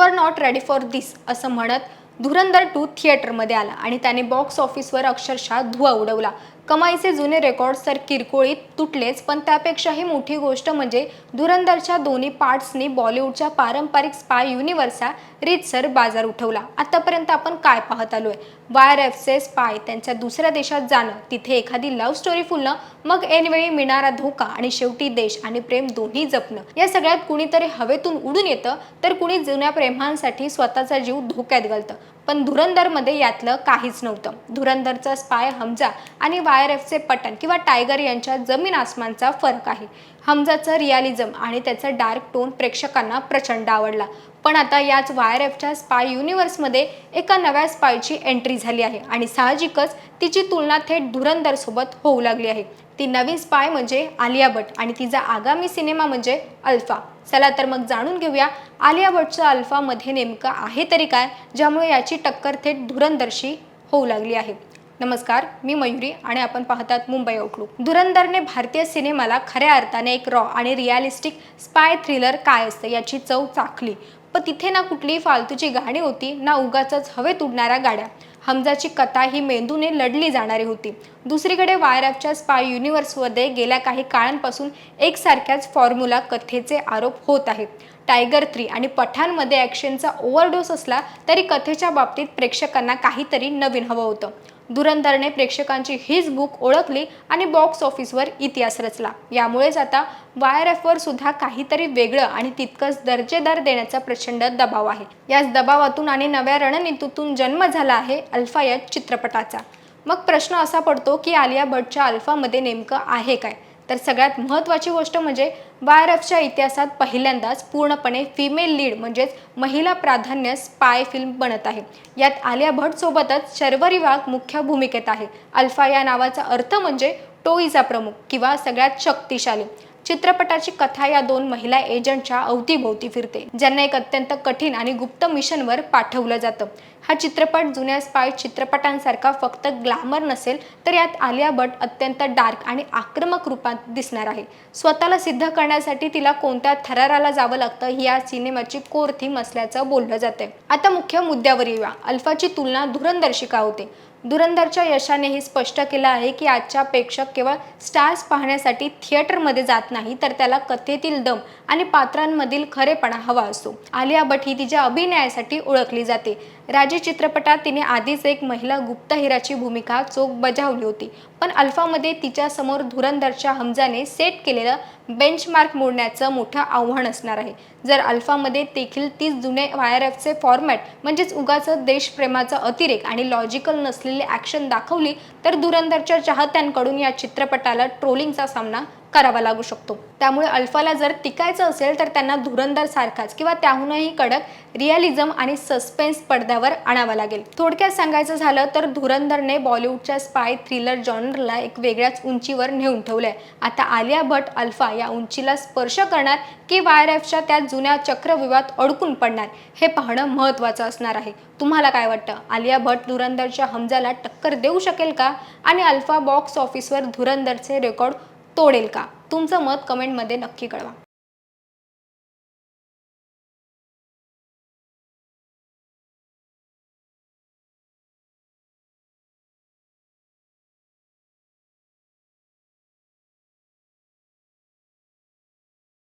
R not ready for दिस असं म्हणत धुरंधर 2 थिएटरमध्ये आला आणि त्याने बॉक्स ऑफिसवर अक्षरशः धुव्वा उडवला. कमाईचे जुने रेकॉर्ड्स तर किरकोळीत तुटलेच, पण त्यापेक्षाही मोठी गोष्ट म्हणजे धुरंधरच्या दोन्ही पार्ट्सनी बॉलिवूडच्या पारंपरिक स्पाय युनिव्हर्सचा रीतसर बाजार उठवला. आतापर्यंत आपण काय पाहत आलोय? YRFचे स्पाय त्यांच्या दुसऱ्या देशात जाणं, तिथे एखादी लव्ह स्टोरी फुलणं, मग ऐनवेळी मिळणारा धोका आणि शेवटी देश आणि प्रेम दोन्ही जपणं. या सगळ्यात कुणीतरी हवेतून उडून येतं तर कुणी जुन्या प्रेमांसाठी स्वतःचा जीव धोक्यात घालतं. पण धुरंधरमध्ये यातलं काहीच नव्हतं. धुरंधरचा स्पाय हमजा आणि YRFचे पठाण किंवा टायगर यांच्यात जमीन आसमानचा फरक आहे. हमजाचं रिअलिझम आणि त्याचा डार्क टोन प्रेक्षकांना प्रचंड आवडला. पण आता याच YRFच्या स्पाय युनिव्हर्समध्ये एका नव्या स्पायची एंट्री झाली आहे आणि साहजिकच तिची तुलना थेट धुरंधर सोबत होऊ लागली आहे. ती नवीन स्पाय म्हणजे आलिया भट्ट आणि तिचा आगामी सिनेमा म्हणजे अल्फा. चला तर मग जाणून घेऊया आलिया भट्टचं अल्फा मध्ये नेमकं आहे तरी काय, ज्यामुळे याची टक्कर थेट धुरंधरशी होऊ लागली आहे. नमस्कार, मी मयुरी आणि आपण पाहतात मुंबई आउटलुक. धुरंधरने भारतीय सिनेमाला खऱ्या अर्थाने एक रॉ आणि रिअलिस्टिक स्पाय थ्रिलर काय असतं याची चव चाखली. पण तिथे ना कुठली फालतूची गाणी होती, ना उगाचच हवेत उडणाऱ्या गाड्या. हमजाची कथा ही मेंदूने लढली जाणारी होती. दुसरीकडे YRFच्या स्पाय युनिव्हर्समध्ये गेल्या काही काळांपासून एकसारख्याच फॉर्म्युला कथेचे आरोप होत आहेत. टायगर 3 आणि पठाणमध्ये ॲक्शनचा ओव्हरडोस असला तरी कथेच्या बाबतीत प्रेक्षकांना काहीतरी नवीन हवं होतं. धुरंधरने प्रेक्षकांची हीच भूक ओळखली आणि बॉक्स ऑफिसवर इतिहास रचला. यामुळेच आता YRFवर सुद्धा काहीतरी वेगळं आणि तितकंच दर्जेदार देण्याचा प्रचंड दबाव आहे. याच दबावातून आणि नव्या रणनीतीतून जन्म झाला आहे अल्फा या चित्रपटाचा. मग प्रश्न असा पडतो की आलिया भट्टच्या अल्फामध्ये नेमकं आहे काय? तर सगळ्यात महत्त्वाची गोष्ट म्हणजे YRFच्या इतिहासात पहिल्यांदाच पूर्णपणे फिमेल लीड म्हणजेच महिला प्राधान्य स्पाय फिल्म बनत आहे. यात आलिया भट्ट सोबतच शर्वरी वाघ मुख्य भूमिकेत आहे. अल्फा या नावाचा अर्थ म्हणजे टोळीचा प्रमुख किंवा सगळ्यात शक्तिशाली. चित्रपटाची कथा या 2 महिला एजंटच्या अवतीभोवती फिरते, ज्यांना एक अत्यंत कठीण आणि गुप्त मिशनवर पाठवलं जातं. हा चित्रपट जुन्या स्पाय चित्रपटांसारखा फक्त ग्लॅमर नसेल, तर यात आलिया भट्ट अत्यंत डार्क आणि आक्रमक रूपात दिसणार आहे. स्वतःला सिद्ध करण्यासाठी तिला कोणत्या थराराला जावं लागतं ही या सिनेमाची कोर थीम असल्याचं बोललं जाते. आता मुख्य मुद्द्यावर येऊया. अल्फाची तुलना धुरंधरशी का होते? धुरंधरच्या यशाने हे स्पष्ट केलं आहे की आजच्या प्रेक्षक केवळ स्टार्स पाहण्यासाठी थिएटरमध्ये जात नाही, तर त्याला कथेतील दम आणि पात्रांमधील खरेपणा हवा असतो. आलिया भट्ट ही तिच्या अभिनयासाठी ओळखली जाते. राजी चित्रपटात तिने आधीच एक महिला गुप्तहेराची भूमिका चोख बजावली होती, पण अल्फामध्ये तिच्या समोर धुरंधरच्या हमजाने सेट केलेलं बेंचमार्क मोडण्याचं मोठं आव्हान असणार आहे. जर अल्फामध्ये देखील तीच जुने YRFचे फॉर्मॅट म्हणजेच उगाचं देशप्रेमाचा अतिरेक आणि लॉजिकल नसलेली ॲक्शन दाखवली, तर धुरंधरच्या चाहत्यांकडून या चित्रपटाला ट्रोलिंगचा सामना करावा लागू शकतो. त्यामुळे अल्फाला जर टिकायचं असेल तर त्यांना धुरंधर सारखाच किंवा त्याहूनही कडक रिअलिझम आणि सस्पेन्स पडद्यावर आणावा लागेल. थोडक्यात सांगायचं झालं तर धुरंधरने बॉलिवूडच्या स्पाय थ्रिलर जॉनरला एक वेगळ्याच उंचीवर नेऊन ठेवलंय. आता आलिया भट्ट अल्फा या उंचीला स्पर्श करणार की YRFच्या त्या जुन्या चक्रव्यूहात अडकून पडणार, हे पाहणं महत्त्वाचं असणार आहे. तुम्हाला काय वाटतं? आलिया भट्ट धुरंधरच्या हमजाला टक्कर देऊ शकेल का? आणि अल्फा बॉक्स ऑफिसवर धुरंधरचे रेकॉर्ड तोडेल का? तुमचं मत कमेंटमध्ये नक्की कळवा.